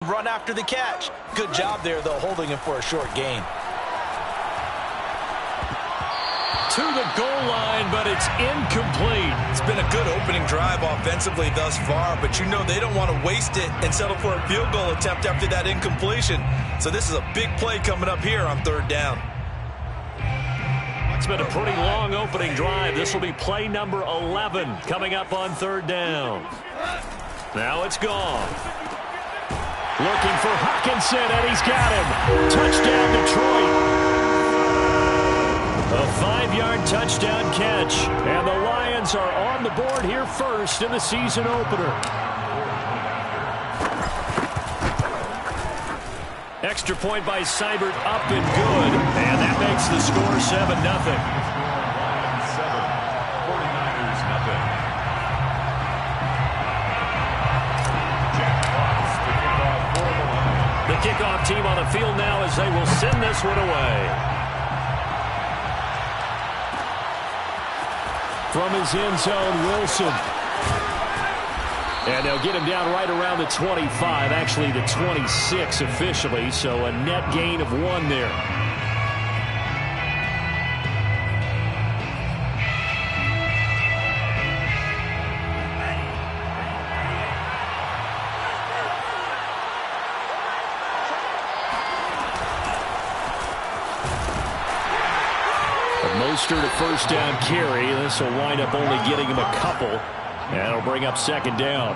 Run after the catch. Good job there, though, holding him for a short gain. To the goal line, but it's incomplete. It's been a good opening drive offensively thus far, but you know they don't want to waste it and settle for a field goal attempt after that incompletion. So this is a big play coming up here on third down. It's been a pretty long opening drive. This will be play number 11 coming up on third down. Now it's gone. Looking for Hockenson, and he's got him. Touchdown, Detroit. A 5-yard touchdown catch. And the Lions are on the board here first in the season opener. Extra point by Seibert, up and good. And that makes the score 7-0. 49ers nothing. The kickoff team on the field now as they will send this one away. From his end zone, Wilson. And they'll get him down right around the 25, actually the 26 officially, so a net gain of 1 there. Mostert a first down carry. This will wind up only getting him a couple. And it'll bring up second down.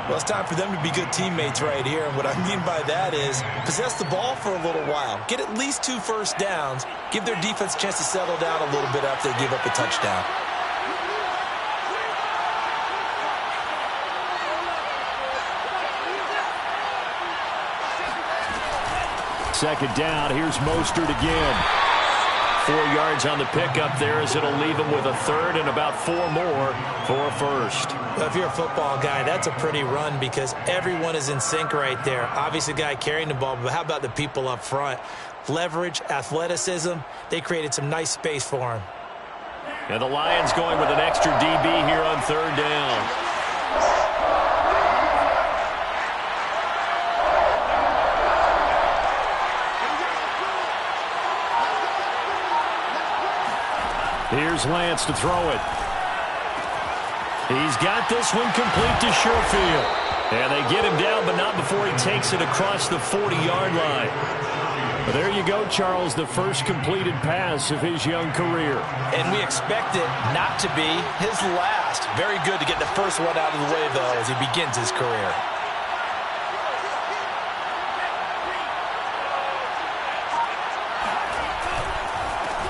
Well, it's time for them to be good teammates right here. And what I mean by that is possess the ball for a little while. Get at least 2 first downs. Give their defense a chance to settle down a little bit after they give up a touchdown. Second down. Here's Mostert again. 4 yards on the pickup there as it'll leave him with a third and about 4 more for a first. Well, if you're a football guy, that's a pretty run because everyone is in sync right there. Obviously, the guy carrying the ball, but how about the people up front? Leverage, athleticism, they created some nice space for him. And the Lions going with an extra DB here on third down. Here's Lance to throw it. He's got this one complete to Sherfield. And they get him down, but not before he takes it across the 40-yard line. Well, there you go, Charles, the first completed pass of his young career. And we expect it not to be his last. Very good to get the first one out of the way, though, as he begins his career.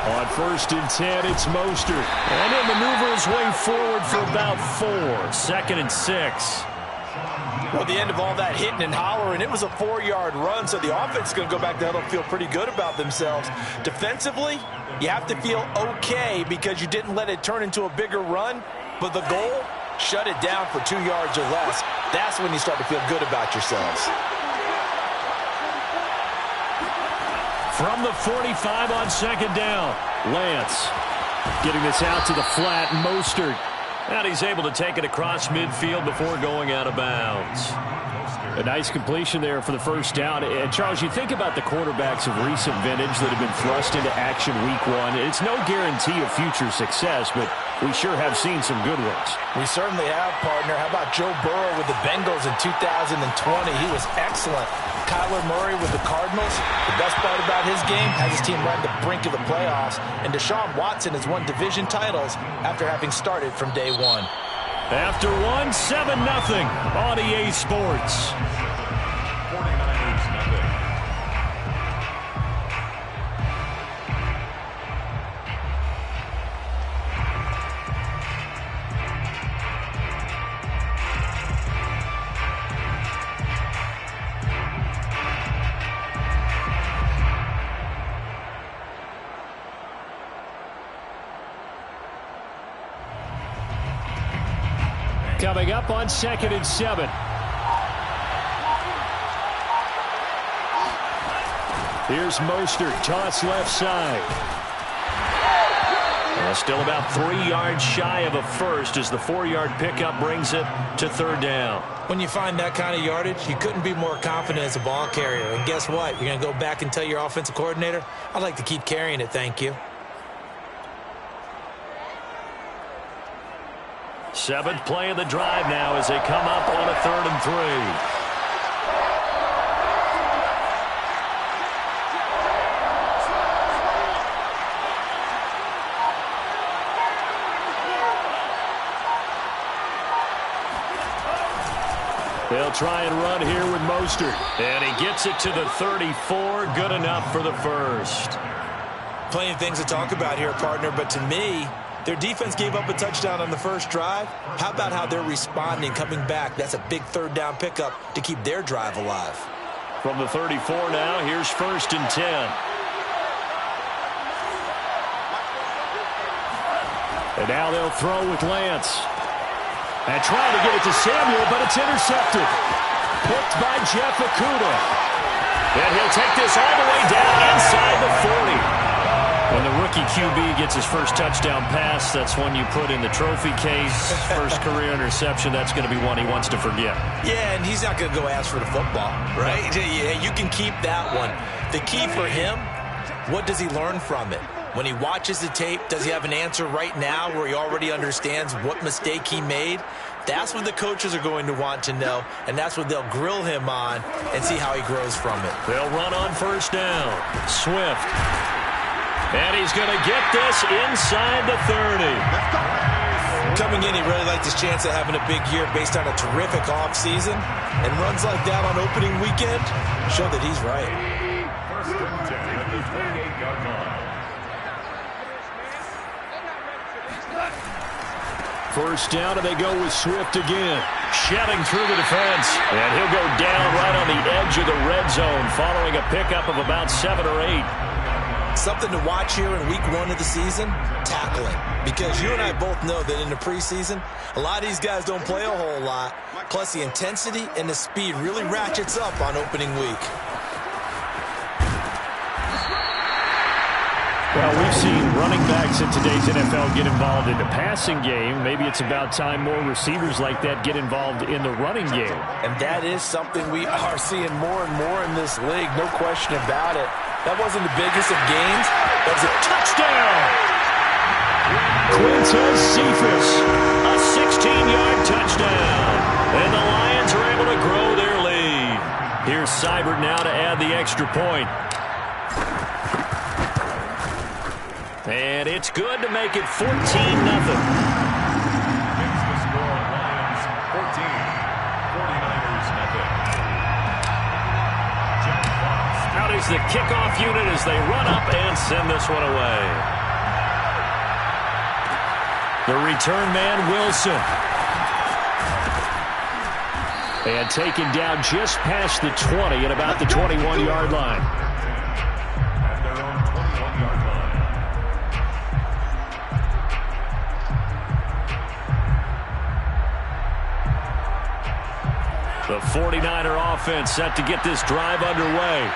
On 1st and 10, it's Mostert. And he'll maneuver his way forward for about 4. 2nd and 6. Well, the end of all that hitting and hollering, it was a 4-yard run, so the offense is going to go back there and feel pretty good about themselves. Defensively, you have to feel okay because you didn't let it turn into a bigger run, but the goal, shut it down for 2 yards or less. That's when you start to feel good about yourselves. From the 45 on second down, Lance getting this out to the flat. Mostert, and he's able to take it across midfield before going out of bounds. A nice completion there for the first down. And Charles, you think about the quarterbacks of recent vintage that have been thrust into action week 1. It's no guarantee of future success, but we sure have seen some good ones. We certainly have, partner. How about Joe Burrow with the Bengals in 2020? He was excellent. Kyler Murray with the Cardinals. The best part about his game has his team right at the brink of the playoffs. And Deshaun Watson has won division titles after having started from day 1. After 1, 7-0 on EA Sports. 49ers nothing. Coming up on 2nd and 7. Here's Mostert, toss left side. Still about 3 yards shy of a first as the 4-yard pickup brings it to 3rd down. When you find that kind of yardage, you couldn't be more confident as a ball carrier. And guess what? You're going to go back and tell your offensive coordinator, I'd like to keep carrying it, thank you. 7th play of the drive now as they come up on a 3rd and 3. They'll try and run here with Mostert. And he gets it to the 34. Good enough for the first. Plenty of things to talk about here, partner, but to me, their defense gave up a touchdown on the first drive. How about how they're responding, coming back? That's a big 3rd down pickup to keep their drive alive. From the 34 now, here's 1st and 10. And now they'll throw with Lance. And trying to get it to Samuel, but it's intercepted. Picked by Jeff Okudah. And he'll take this all the way down inside the 40. When the rookie QB gets his first touchdown pass, that's one you put in the trophy case. First career interception, that's going to be one he wants to forget. Yeah, and he's not going to go ask for the football, right? Yeah, you can keep that one. The key for him, what does he learn from it? When he watches the tape, does he have an answer right now where he already understands what mistake he made? That's what the coaches are going to want to know, and that's what they'll grill him on and see how he grows from it. They'll run on 1st down. Swift. And he's going to get this inside the 30. Coming in, he really liked his chance of having a big year based on a terrific offseason. And runs like that on opening weekend show that he's right. 1st and 10 at the 28-yard line. 1st down, and they go with Swift again. Shelling through the defense. And he'll go down right on the edge of the red zone following a pickup of about 7 or 8. Something to watch here in week 1 of the season, tackling. Because you and I both know that in the preseason, a lot of these guys don't play a whole lot. Plus the intensity and the speed really ratchets up on opening week. Well, we've seen running backs in today's NFL get involved in the passing game. Maybe it's about time more receivers like that get involved in the running game. And that is something we are seeing more and more in this league, no question about it. That wasn't the biggest of gains. That was a touchdown. Quintez Cephus, a 16-yard touchdown. And the Lions are able to grow their lead. Here's Seibert now to add the extra point. And it's good to make it 14-0. Makes the score Lions 14, 49ers nothing. Jack Fox. Out is the kickoff unit as they run up and send this one away. The return man, Wilson. And taken down just past the 20 at about the 21-yard line. At their own 21-yard line. The 49er offense set to get this drive underway.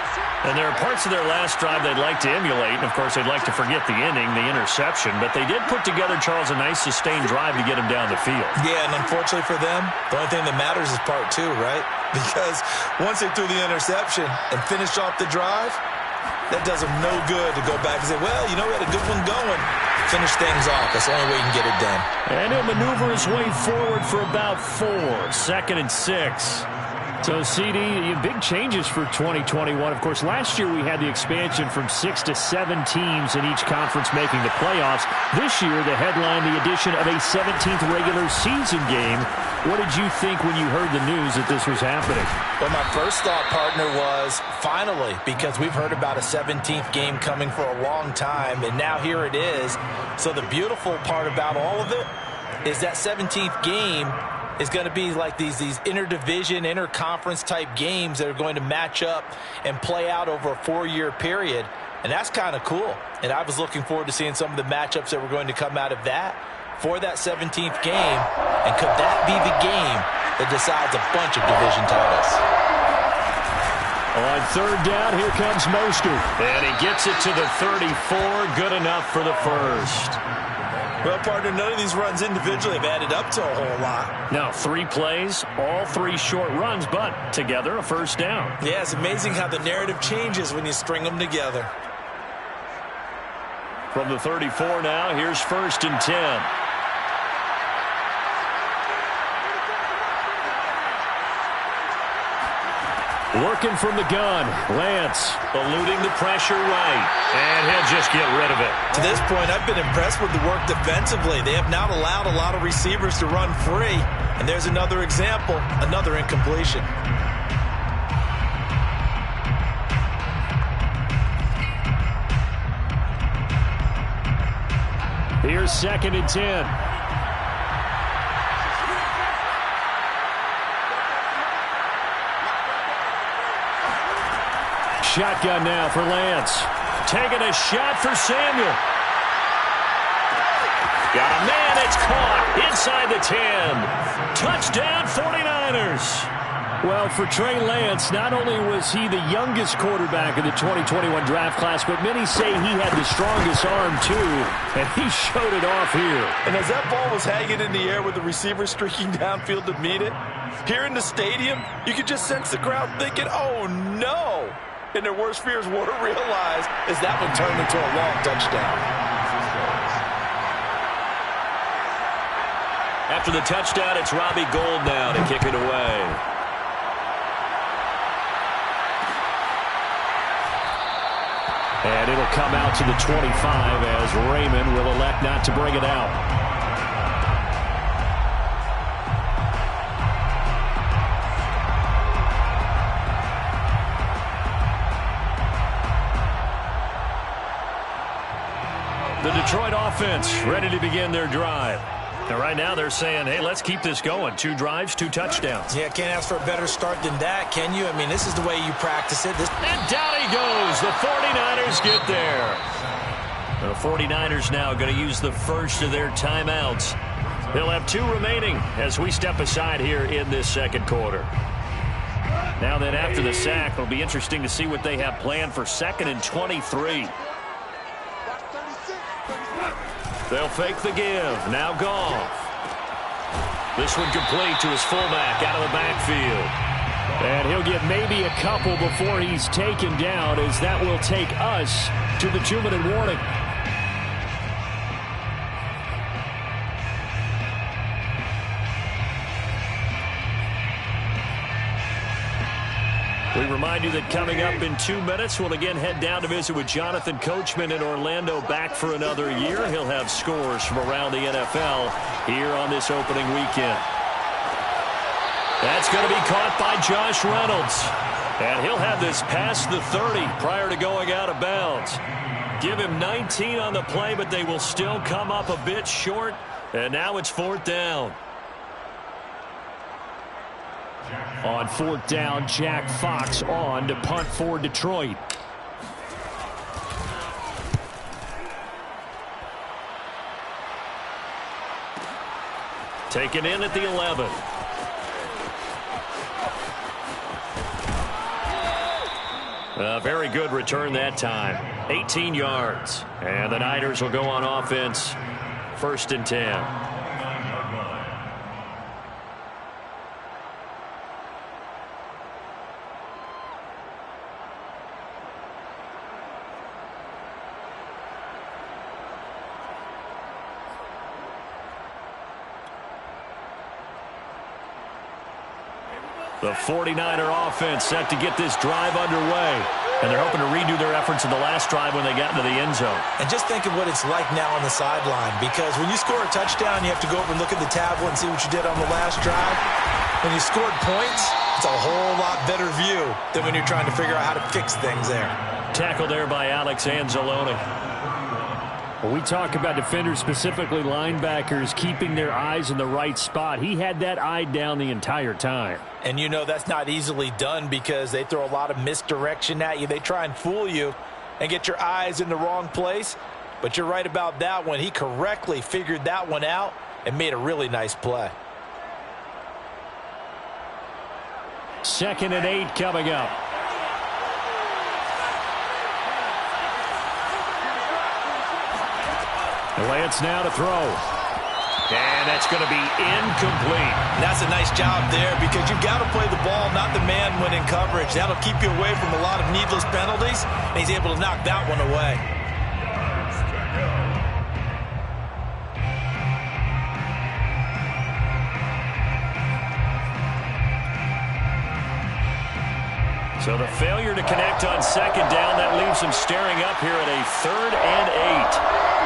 And there are parts of their last drive they'd like to emulate. And, of course, they'd like to forget the inning, the interception. But they did put together, Charles, a nice sustained drive to get him down the field. Yeah, and unfortunately for them, the only thing that matters is part 2, right? Because once they threw the interception and finished off the drive, that does them no good to go back and say, well, you know, we had a good one going. Finish things off. That's the only way you can get it done. And he'll maneuver his way forward for about 4. 2nd and 6. So, CD, big changes for 2021. Of course, last year we had the expansion from 6 to 7 teams in each conference making the playoffs. This year, the headline, the addition of a 17th regular season game. What did you think when you heard the news that this was happening? Well, my first thought, partner, was finally, because we've heard about a 17th game coming for a long time, and now here it is. So the beautiful part about all of it is that 17th game is going to be like these interdivision, interconference type games that are going to match up and play out over a 4-year period. And that's kind of cool. And I was looking forward to seeing some of the matchups that were going to come out of that for that 17th game. And could that be the game that decides a bunch of division titles? On 3rd down, here comes Mostert. And he gets it to the 34. Good enough for the first. Well, partner, none of these runs individually have added up to a whole lot. Now, 3 plays, all 3 short runs, but together a first down. Yeah, it's amazing how the narrative changes when you string them together. From the 34 now, here's 1st and 10. Working from the gun, Lance eluding the pressure right, and he'll just get rid of it. To this point, I've been impressed with the work defensively. They have not allowed a lot of receivers to run free, and there's another example, another incompletion. Here's 2nd and 10. Shotgun now for Lance. Taking a shot for Samuel. Got a man. It's caught inside the 10. Touchdown 49ers. Well, for Trey Lance, not only was he the youngest quarterback in the 2021 draft class, but many say he had the strongest arm, too, and he showed it off here. And as that ball was hanging in the air with the receiver streaking downfield to meet it, here in the stadium, you could just sense the crowd thinking, oh, no. And their worst fears were realized as that one turned into a long touchdown. After the touchdown, it's Robbie Gould now to kick it away. And it'll come out to the 25 as Raymond will elect not to bring it out. The Detroit offense ready to begin their drive. And right now they're saying, hey, let's keep this going. 2 drives, 2 touchdowns. Yeah, can't ask for a better start than that, can you? I mean, this is the way you practice it. And down he goes. The 49ers get there. The 49ers now going to use the first of their timeouts. They'll have 2 remaining as we step aside here in this second quarter. Now then, after the sack, it'll be interesting to see what they have planned for 2nd and 23. They'll fake the give. Now Goff. This one complete to his fullback out of the backfield. And he'll get maybe a couple before he's taken down, as that will take us to the 2-minute warning. We remind you that coming up in 2 minutes, we'll again head down to visit with Jonathan Coachman in Orlando, back for another year. He'll have scores from around the NFL here on this opening weekend. That's going to be caught by Josh Reynolds. And he'll have this past the 30 prior to going out of bounds. Give him 19 on the play, but they will still come up a bit short. And now it's 4th down. On 4th down, Jack Fox on to punt for Detroit. Taken in at the 11. A very good return that time. 18 yards. And the Niners will go on offense. 1st and 10. The 49er offense set to get this drive underway. And they're hoping to redo their efforts in the last drive when they got into the end zone. And just think of what it's like now on the sideline, because when you score a touchdown, you have to go over and look at the tablet and see what you did on the last drive. When you scored points, it's a whole lot better view than when you're trying to figure out how to fix things there. Tackle there by Alex Anzalone. When we talk about defenders, specifically linebackers, keeping their eyes in the right spot, he had that eye down the entire time. And you know that's not easily done because they throw a lot of misdirection at you. They try and fool you and get your eyes in the wrong place. But you're right about that one. He correctly figured that one out and made a really nice play. 2nd and 8 coming up. Lance now to throw. And that's going to be incomplete. That's a nice job there because you've got to play the ball, not the man when in coverage. That'll keep you away from a lot of needless penalties, and he's able to knock that one away. So the failure to connect on second down, that leaves him staring up here at a 3rd and 8.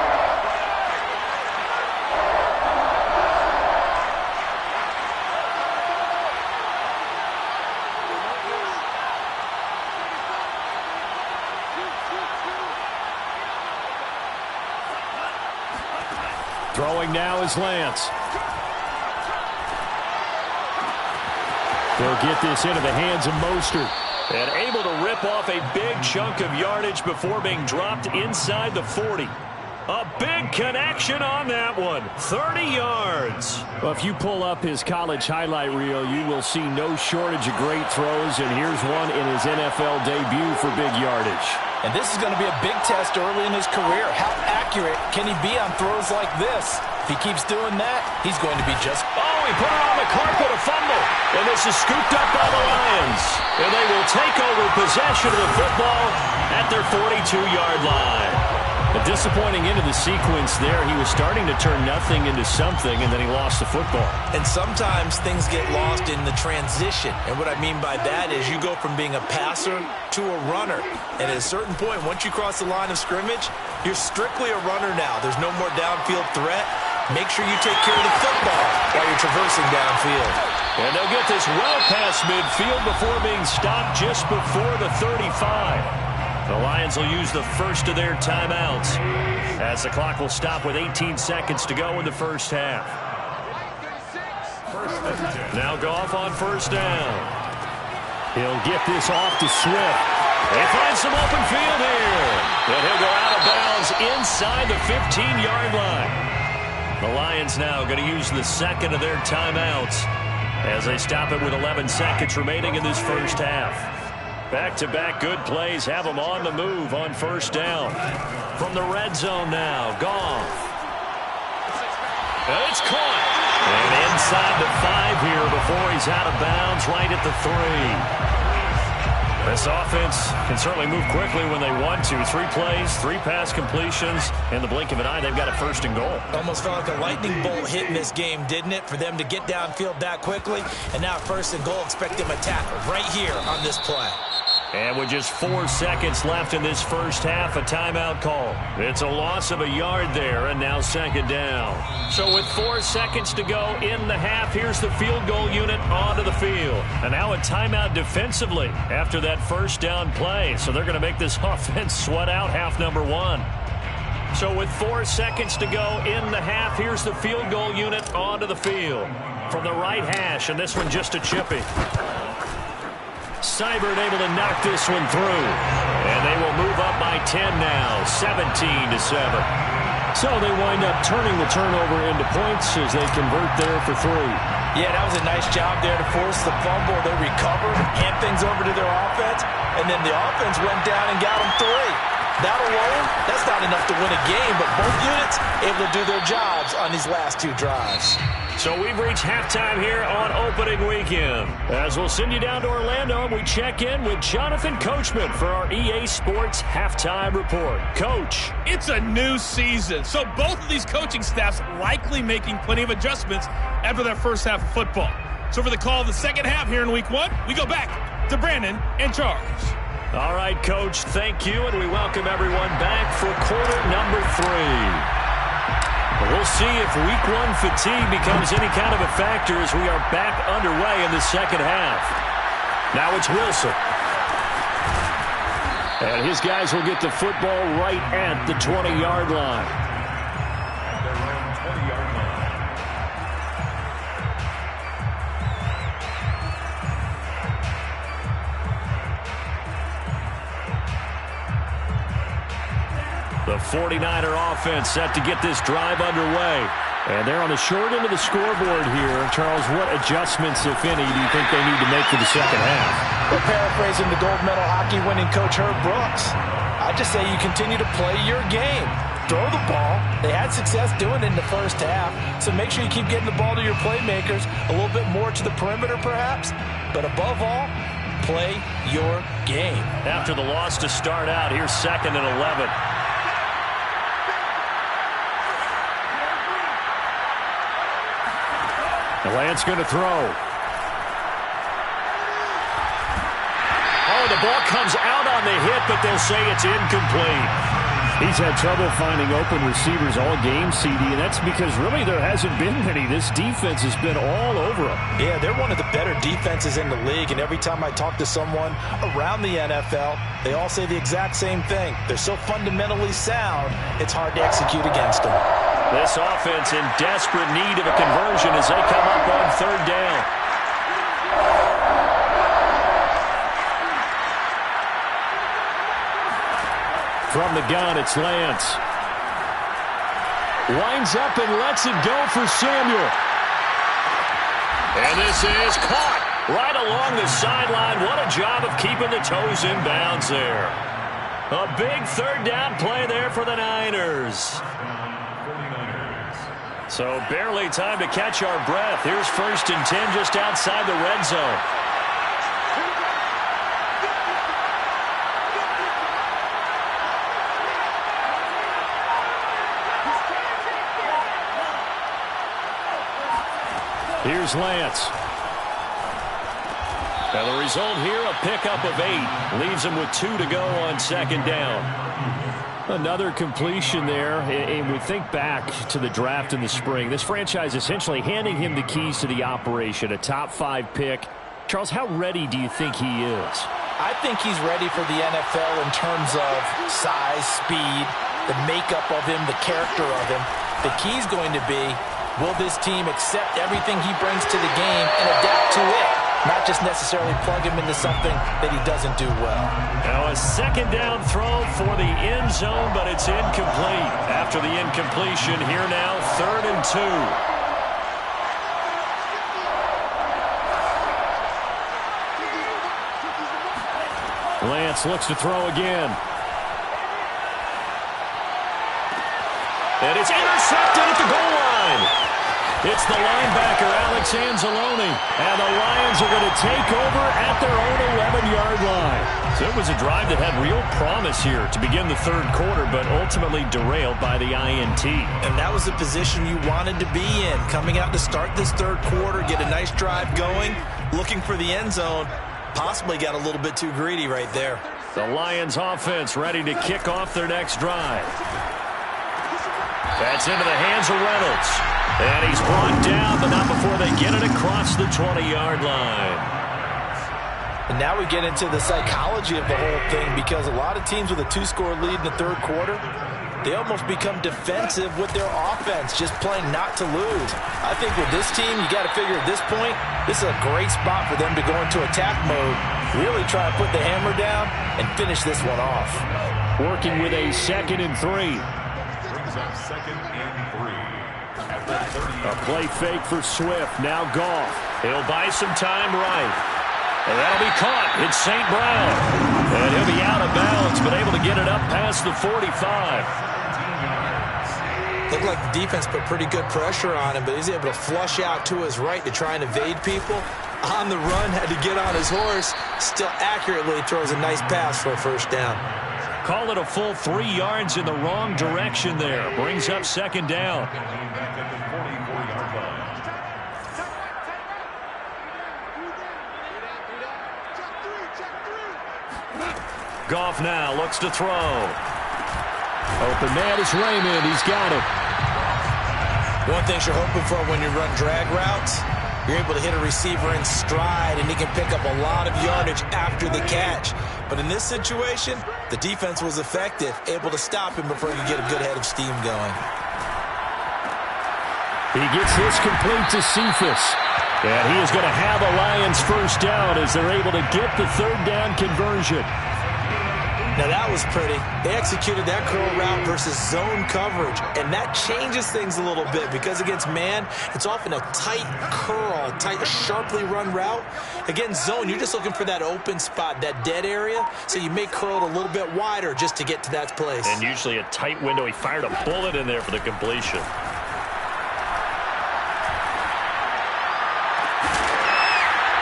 Throwing now is Lance. They'll get this into the hands of Mostert. And able to rip off a big chunk of yardage before being dropped inside the 40. A big connection on that one. 30 yards. Well, if you pull up his college highlight reel, you will see no shortage of great throws. And here's one in his NFL debut for big yardage. And this is going to be a big test early in his career. How accurate can he be on throws like this? If he keeps doing that, he's going to be just... Oh, he put it on the carpet, a fumble. And this is scooped up by the Lions. And they will take over possession of the football at their 42-yard line. A disappointing end of the sequence there. He was starting to turn nothing into something, and then he lost the football. And sometimes things get lost in the transition. And what I mean by that is you go from being a passer to a runner. And at a certain point, once you cross the line of scrimmage, you're strictly a runner now. There's no more downfield threat. Make sure you take care of the football while you're traversing downfield. And they'll get this well past midfield before being stopped just before the 35. The Lions will use the first of their timeouts as the clock will stop with 18 seconds to go in the first half. Now Goff on first down. He'll get this off to Swift. He finds some open field here. And he'll go out of bounds inside the 15-yard line. The Lions now going to use the second of their timeouts as they stop it with 11 seconds remaining in this first half. Back-to-back good plays have them on the move on first down. From the red zone now, Goff. And it's caught. And inside the 5 here before he's out of bounds right at the 3. This offense can certainly move quickly when they want to. 3 plays, 3 pass completions. In the blink of an eye, they've got a 1st and goal. Almost felt like a lightning bolt hit in this game, didn't it? For them to get downfield that quickly. And now 1st and goal, expect them to tackle right here on this play. And with just 4 seconds left in this first half, a timeout call. It's a loss of a yard there, and now 2nd down. So with 4 seconds to go in the half, here's the field goal unit onto the field. And now a timeout defensively after that 1st down play. So they're going to make this offense sweat out half number 1. So with 4 seconds to go in the half, here's the field goal unit onto the field. From the right hash, and this one just a chippy. Seibert able to knock this one through. And they will move up by 10 now, 17-7. So they wind up turning the turnover into points as they convert there for 3. Yeah, that was a nice job there to force the fumble. They recovered, hand things over to their offense, and then the offense went down and got them 3. That alone, that's not enough to win a game, but both units able to do their jobs on these last 2 drives. So we've reached halftime here on opening weekend. As we'll send you down to Orlando, we check in with Jonathan Coachman for our EA Sports Halftime Report. Coach. It's a new season, so both of these coaching staffs likely making plenty of adjustments after their first half of football. So for the call of the second half here in Week 1, we go back to Brandon and Charles. All right, Coach, thank you, and we welcome everyone back for quarter number 3. We'll see if Week 1 fatigue becomes any kind of a factor as we are back underway in the second half. Now it's Wilson. And his guys will get the football right at the 20-yard line. The 49er offense set to get this drive underway. And they're on the short end of the scoreboard here. Charles, what adjustments, if any, do you think they need to make for the second half? Well, paraphrasing the gold medal hockey winning coach Herb Brooks, I just say you continue to play your game. throw the ball. They had success doing it in the first half. So make sure you keep getting the ball to your playmakers, a little bit more to the perimeter perhaps. But above all, play your game. After the loss to start out, here's 2nd and 11. Lance going to throw. Oh, the ball comes out on the hit, but they'll say it's incomplete. He's had trouble finding open receivers all game, CD, and that's because really there hasn't been many. This defense has been all over them. Yeah, they're one of the better defenses in the league, and every time I talk to someone around the NFL, they all say the exact same thing. They're so fundamentally sound, it's hard to execute against them. This offense in desperate need of a conversion as they come up on 3rd down. From the gun, it's Lance. Winds up and lets it go for Samuel. And this is caught right along the sideline. What a job of keeping the toes in bounds there. A big 3rd down play there for the Niners. So barely time to catch our breath. Here's 1st and 10 just outside the red zone. Here's Lance. And the result here, a pickup of 8. Leaves him with 2 to go on 2nd down. Another completion there, and we think back to the draft in the spring. This franchise essentially handing him the keys to the operation, a top 5 pick. Charles, how ready do you think he is? I think he's ready for the NFL in terms of size, speed, the makeup of him, the character of him. The key's going to be, will this team accept everything he brings to the game and adapt to it? Not just necessarily plug him into something that he doesn't do well. Now a 2nd down throw for the end zone, but it's incomplete. After the incompletion, here now 3rd and 2. Lance looks to throw again. And it's intercepted at the goal line. It's the linebacker, Alex Anzalone. And the Lions are going to take over at their own 11-yard line. So it was a drive that had real promise here to begin the 3rd quarter, but ultimately derailed by the INT. And that was the position you wanted to be in. Coming out to start this 3rd quarter, get a nice drive going, looking for the end zone. Possibly got a little bit too greedy right there. The Lions offense ready to kick off their next drive. That's into the hands of Reynolds. And he's brought down, but not before they get it across the 20-yard line. And now we get into the psychology of the whole thing, because a lot of teams with a 2-score lead in the 3rd quarter, they almost become defensive with their offense, just playing not to lose. I think with this team, you got to figure at this point, this is a great spot for them to go into attack mode, really try to put the hammer down and finish this one off. Working with a 2nd and 3. Brings up 2nd and 3. A play fake for Swift. Now Goff. He'll buy some time right. And that'll be caught. It's St. Brown. And he'll be out of bounds, but able to get it up past the 45. Looked like the defense put pretty good pressure on him, but he's able to flush out to his right to try and evade people. On the run, had to get on his horse. Still accurately throws a nice pass for a 1st down. Call it a full 3 yards in the wrong direction there. Brings up 2nd down. Goff now looks to throw. Open man is Raymond. He's got it. One thing you're hoping for when you run drag routes, you're able to hit a receiver in stride, and he can pick up a lot of yardage after the catch. But in this situation, the defense was effective, able to stop him before he could get a good head of steam going. He gets this complete to Cephas. And he is going to have a Lions 1st down as they're able to get the 3rd down conversion. Now that was pretty. They executed that curl route versus zone coverage, and that changes things a little bit because against man, it's often a tight curl, tight, sharply run route. Against zone, you're just looking for that open spot, that dead area, so you may curl it a little bit wider just to get to that place. And usually a tight window. He fired a bullet in there for the completion.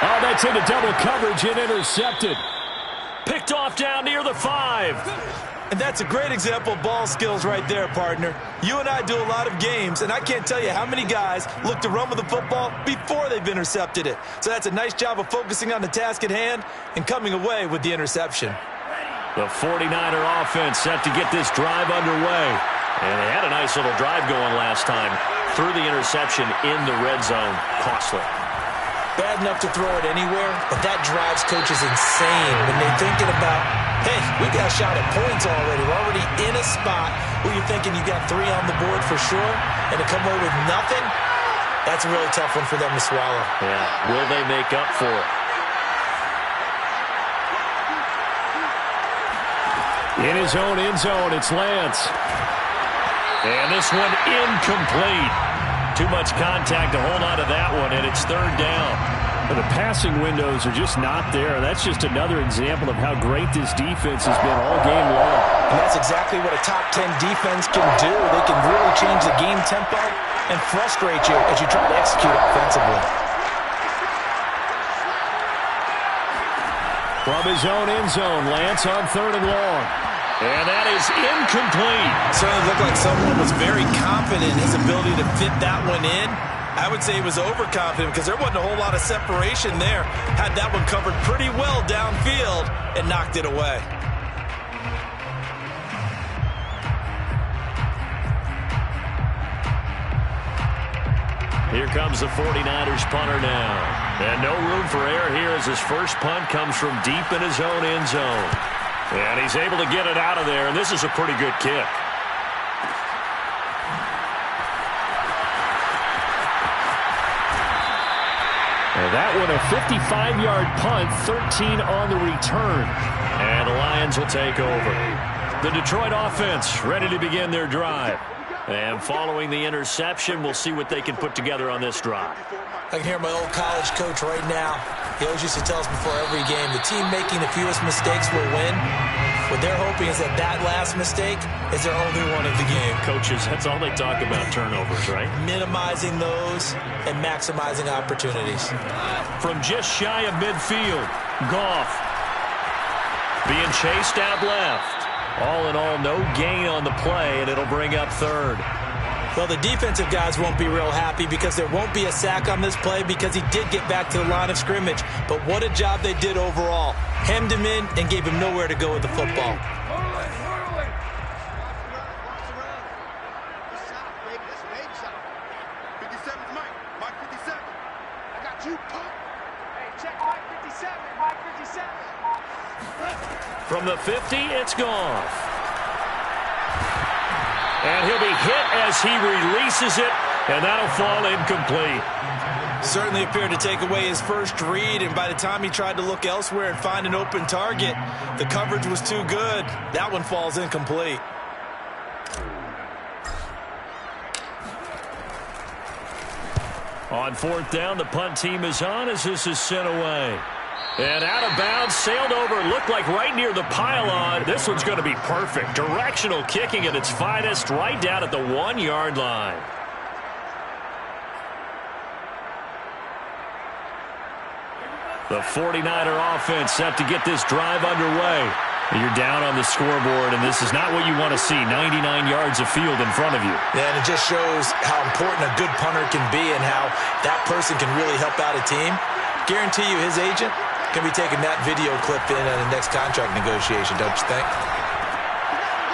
Oh, that's into double coverage and intercepted. Picked off down near the 5. And that's a great example of ball skills right there, partner. You and I do a lot of games, and I can't tell you how many guys look to run with the football before they've intercepted it. So that's a nice job of focusing on the task at hand and coming away with the interception. The 49er offense set to get this drive underway. And they had a nice little drive going last time. Through the interception in the red zone. Costly. Bad enough to throw it anywhere, but that drives coaches insane when they're thinking about, hey, we got a shot at points already. We're already in a spot where you're thinking you got 3 on the board for sure, and to come away with nothing, that's a really tough one for them to swallow. Yeah, will they make up for it? In his own end zone, it's Lance. And this one incomplete. Too much contact to hold on to that one, and it's 3rd down. The passing windows are just not there. That's just another example of how great this defense has been all game long. And that's exactly what a top 10 defense can do. They can really change the game tempo and frustrate you as you try to execute offensively. From his own end zone, Lance on 3rd and long. And that is incomplete. Certainly looked like someone was very confident in his ability to fit that one in. I would say he was overconfident because there wasn't a whole lot of separation there. Had that one covered pretty well downfield and knocked it away. Here comes the 49ers punter now. And no room for error here as his first punt comes from deep in his own end zone. And he's able to get it out of there, and this is a pretty good kick. And that one a 55-yard punt, 13 on the return. And the Lions will take over. The Detroit offense ready to begin their drive. And following the interception, we'll see what they can put together on this drive. I can hear my old college coach right now. He always used to tell us before every game, the team making the fewest mistakes will win. What they're hoping is that that last mistake is their only one of the game. Coaches, that's all they talk about, turnovers, right? Minimizing those and maximizing opportunities. From just shy of midfield, Goff being chased out left. All in all, no gain on the play, and it'll bring up 3rd. Well, the defensive guys won't be real happy because there won't be a sack on this play because he did get back to the line of scrimmage. But what a job they did overall. Hemmed him in and gave him nowhere to go with the football. From the 50, it's Goff. And he'll be hit as he releases it, and that'll fall incomplete. Certainly appeared to take away his first read, and by the time he tried to look elsewhere and find an open target, the coverage was too good. That one falls incomplete. On 4th down, the punt team is on as this is sent away. And out of bounds, sailed over, looked like right near the pylon. This one's going to be perfect. Directional kicking at its finest, right down at the 1-yard line. The 49er offense set to get this drive underway. You're down on the scoreboard, and this is not what you want to see. 99 yards of field in front of you. Yeah, and it just shows how important a good punter can be and how that person can really help out a team. Guarantee you his agent can be taking that video clip in on the next contract negotiation, don't you think?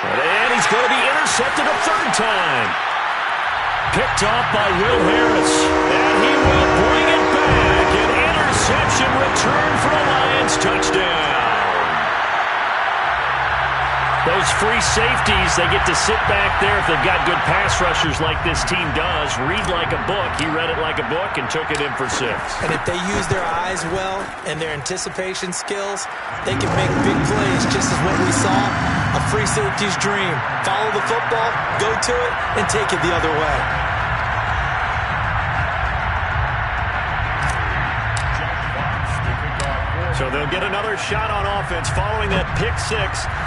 And he's going to be intercepted a 3rd time. Picked off by Will Harris. And he will bring it back. An interception return for a Lions touchdown. Those free safeties, they get to sit back there if they've got good pass rushers like this team does. Read like a book. He read it like a book and took it in for 6. And if they use their eyes well and their anticipation skills, they can make big plays, just as what we saw. A free safety's dream. Follow the football, go to it, and take it the other way. So they'll get another shot on offense following that pick 6.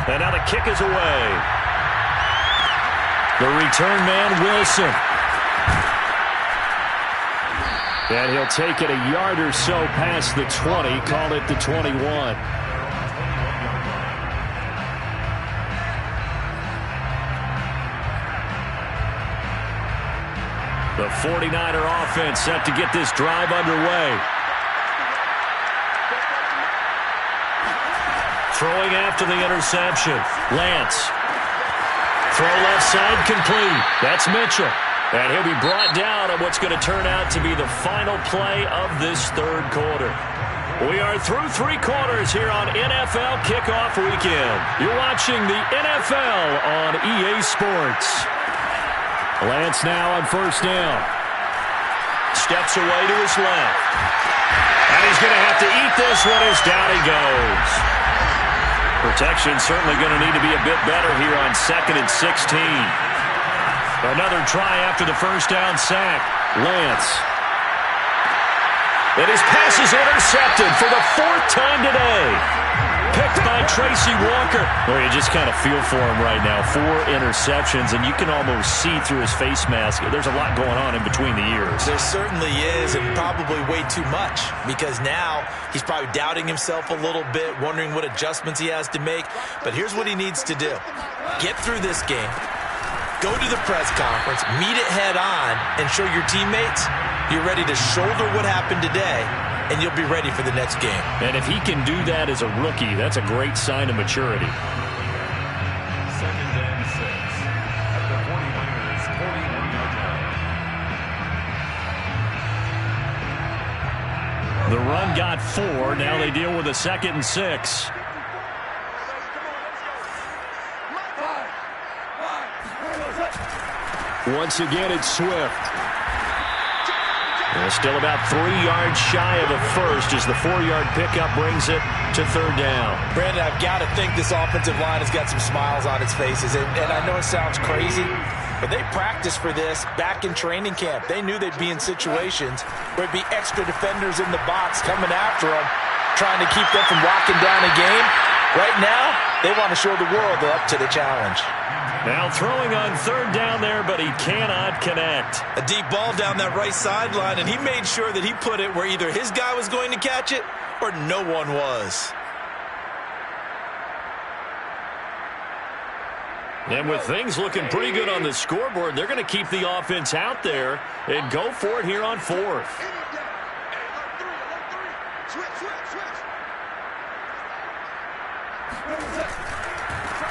And now the kick is away. The return man, Wilson. And he'll take it a yard or so past the 20. Call it the 21. The 49er offense set to get this drive underway. Throwing after the interception. Lance. Throw left side complete. That's Mitchell. And he'll be brought down on what's going to turn out to be the final play of this third quarter. We are through 3 quarters here on NFL Kickoff Weekend. You're watching the NFL on EA Sports. Lance now on first down. Steps away to his left. And he's going to have to eat this one as down he goes. Protection certainly going to need to be a bit better here on 2nd and 16. Another try after the first down sack. Lance. And his pass is intercepted for the 4th time today. Picked by Tracy Walker. Well, you just kind of feel for him right now. 4 interceptions, and you can almost see through his face mask. There's a lot going on in between the ears. There certainly is, and probably way too much, because now he's probably doubting himself a little bit, wondering what adjustments he has to make. But here's what he needs to do. Get through this game, go to the press conference, meet it head on, and show your teammates you're ready to shoulder what happened today, and you'll be ready for the next game. And if he can do that as a rookie, that's a great sign of maturity. 2nd and 6 at the 49ers 41-yard line. The run got 4. Now they deal with a 2nd and 6. Once again, it's Swift. Still about 3 yards shy of a first as the 4-yard pickup brings it to 3rd down. Brandon, I've got to think this offensive line has got some smiles on its faces. And I know it sounds crazy, but they practiced for this back in training camp. They knew they'd be in situations where it'd be extra defenders in the box coming after them, trying to keep them from locking down a game. Right now, they want to show the world they're up to the challenge. Now throwing on 3rd down there, but he cannot connect. A deep ball down that right sideline, and he made sure that he put it where either his guy was going to catch it or no one was. And with things looking pretty good on the scoreboard, they're going to keep the offense out there and go for it here on 4th.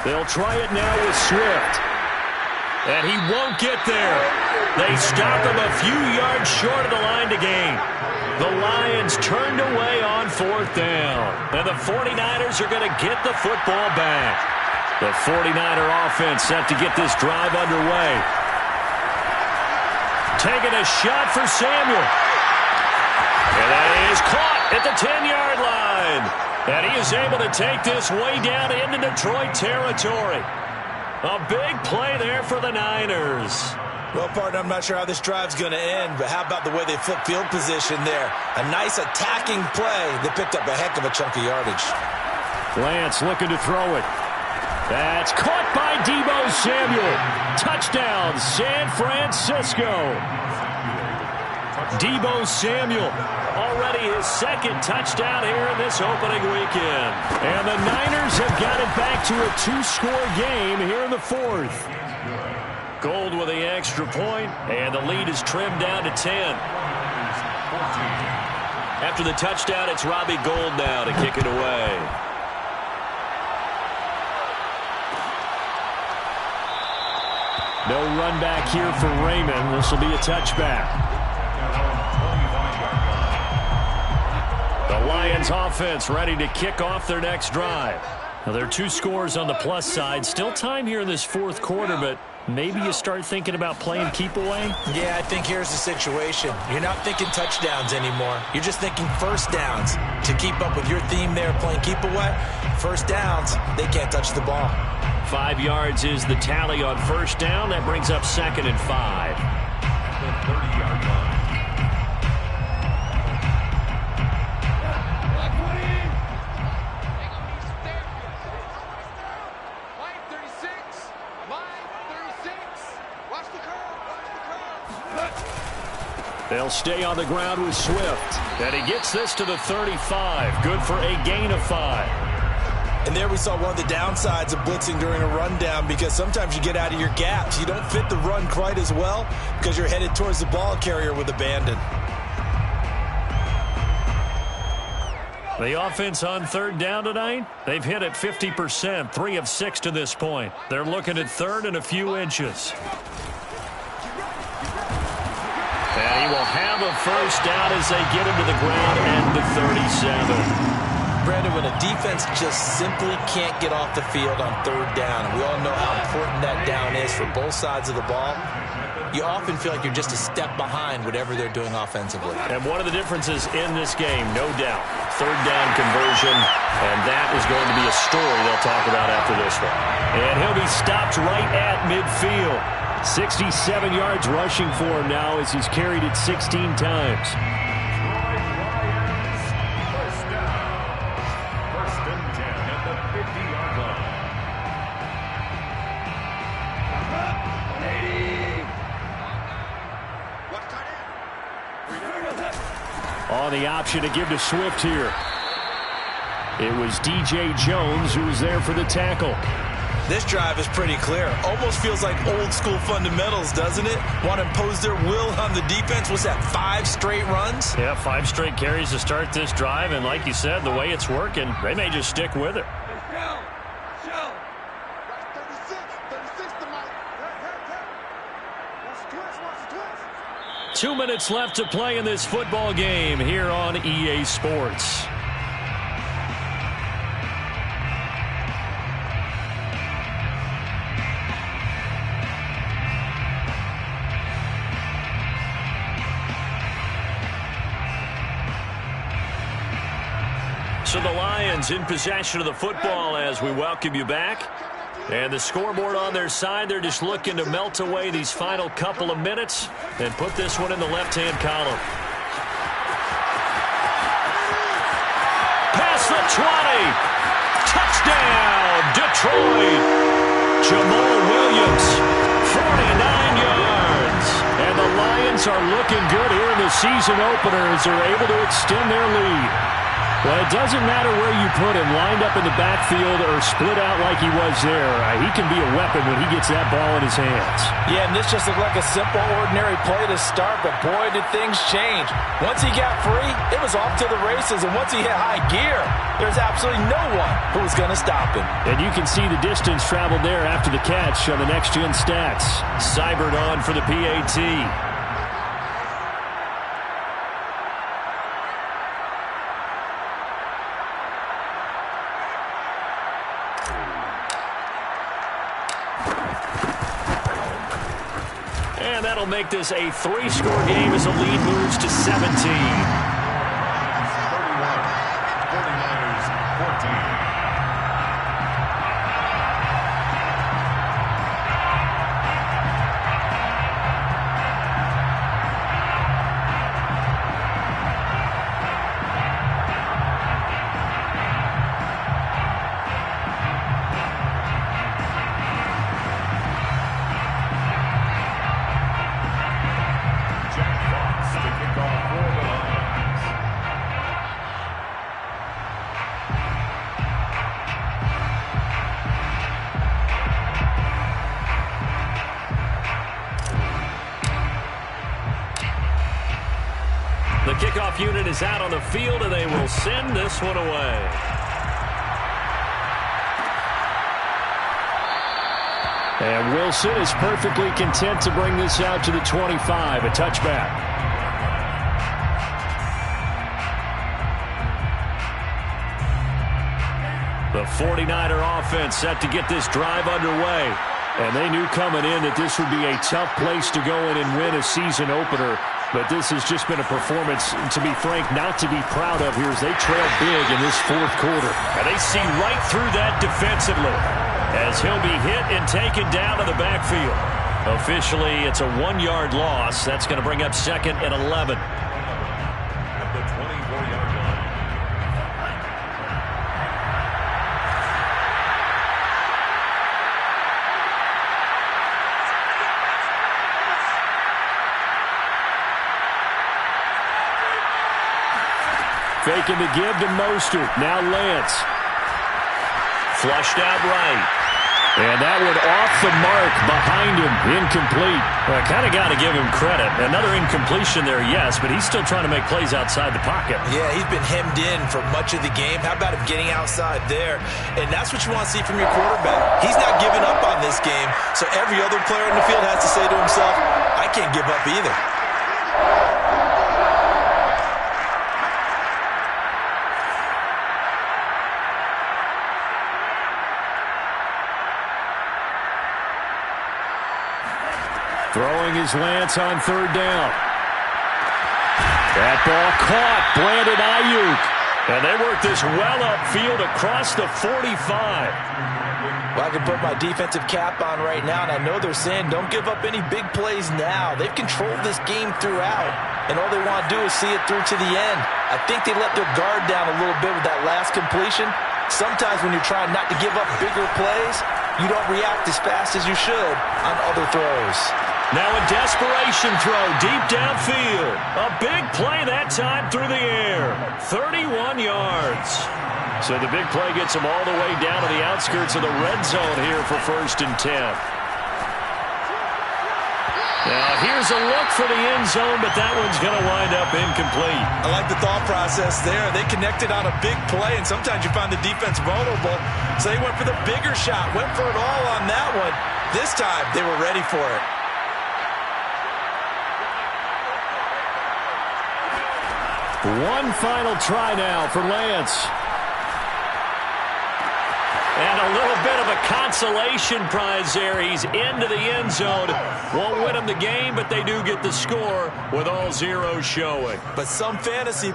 They'll try it now with Swift. And he won't get there. They stop him a few yards short of the line to gain. The Lions turned away on 4th down. And the 49ers are going to get the football back. The 49er offense set to get this drive underway. Taking a shot for Samuel. And that is caught at the 10-yard line. And he is able to take this way down into Detroit territory. A big play there for the Niners. Well, partner, I'm not sure how this drive's going to end, but how about the way they flip field position there? A nice attacking play that picked up a heck of a chunk of yardage. Lance looking to throw it. That's caught by Deebo Samuel. Touchdown, San Francisco. Deebo Samuel, already his 2nd touchdown here in this opening weekend. And the Niners have got it back to a 2-score game here in the 4th. Gold with the extra point, and the lead is trimmed down to 10. After the touchdown, it's Robbie Gould now to kick it away. No run back here for Raymond. This will be a touchback. The Lions offense ready to kick off their next drive. Well, there are 2 scores on the plus side. Still time here in this fourth quarter, but maybe you start thinking about playing keep away? Yeah, I think here's the situation. You're not thinking touchdowns anymore. You're just thinking first downs. To keep up with your theme there, playing keep away, first downs, they can't touch the ball. 5 yards is the tally on first down. That brings up 2nd and 5. At the 30-yard line. They'll stay on the ground with Swift. And he gets this to the 35. Good for a gain of 5. And there we saw one of the downsides of blitzing during a rundown, because sometimes you get out of your gaps. You don't fit the run quite as well because you're headed towards the ball carrier with abandon. The offense on third down tonight, they've hit it 50%, 3 of 6 to this point. They're looking at third and a few inches. And he will have a first down as they get him to the ground and the 37. Brandon, when a defense just simply can't get off the field on third down, and we all know how important that down is for both sides of the ball, you often feel like you're just a step behind whatever they're doing offensively. And one of the differences in this game, no doubt, third down conversion, and that is going to be a story they'll talk about after this one. And he'll be stopped right at midfield. 67 yards rushing for him now as he's carried it 16 times. On the option to give to Swift here. It was DJ Jones who was there for the tackle. This drive is pretty clear. Almost feels like old school fundamentals, doesn't it? Want to impose their will on the defense. What's that, 5 straight runs? Yeah, 5 straight carries to start this drive. And like you said, the way it's working, they may just stick with it. 2 minutes left to play in this football game here on EA Sports. So the Lions in possession of the football as we welcome you back. And the scoreboard on their side, they're just looking to melt away these final couple of minutes and put this one in the left-hand column. Past the 20. Touchdown, Detroit. Jamal Williams, 49 yards. And the Lions are looking good here in the season opener as they're able to extend their lead. Well, it doesn't matter where you put him, lined up in the backfield or split out like he was there. He can be a weapon when he gets that ball in his hands. Yeah, and this just looked like a simple, ordinary play to start, but boy, did things change. Once he got free, it was off to the races, and once he hit high gear, there's absolutely no one who was going to stop him. And you can see the distance traveled there after the catch on the next-gen stats. Seibert on for the PAT. And that'll make this a 3-score game as the lead moves to 17. 31, 49ers 14. The kickoff unit is out on the field, and they will send this one away. And Wilson is perfectly content to bring this out to the 25, a touchback. The The 49er offense set to get this drive underway. And they knew coming in that this would be a tough place to go in and win a season opener. But this has just been a performance, to be frank, not to be proud of here as they trail big in this fourth quarter. And they see right through that defensively as he'll be hit and taken down to the backfield. Officially, it's a 1-yard loss. That's going to bring up 2nd and 11. At the 24-yard line. Faking the give to Mostert. Now Lance. Flushed out right. And that one off the mark behind him. Incomplete. Well, I kind of got to give him credit. Another incompletion there, yes, but he's still trying to make plays outside the pocket. Yeah, he's been hemmed in for much of the game. How about him getting outside there? And that's what you want to see from your quarterback. He's not giving up on this game, so every other player in the field has to say to himself, I can't give up either. Throwing his Lance on 3rd down. That ball caught. Brandon Ayuk. And they work this well upfield across the 45. Well, I can put my defensive cap on right now, and I know they're saying don't give up any big plays now. They've controlled this game throughout, and all they want to do is see it through to the end. I think they let their guard down a little bit with that last completion. Sometimes when you're trying not to give up bigger plays, you don't react as fast as you should on other throws. Now a desperation throw deep downfield. A big play that time through the air. 31 yards. So the big play gets him all the way down to the outskirts of the red zone here for 1st and 10. Now here's a look for the end zone, but that one's going to wind up incomplete. I like the thought process there. They connected on a big play, and sometimes you find the defense vulnerable. So they went for the bigger shot, went for it all on that one. This time they were ready for it. One final try now for Lance. And a little bit of a consolation prize there. He's into the end zone. Won't win him the game, but they do get the score with all zeros showing. But some fantasy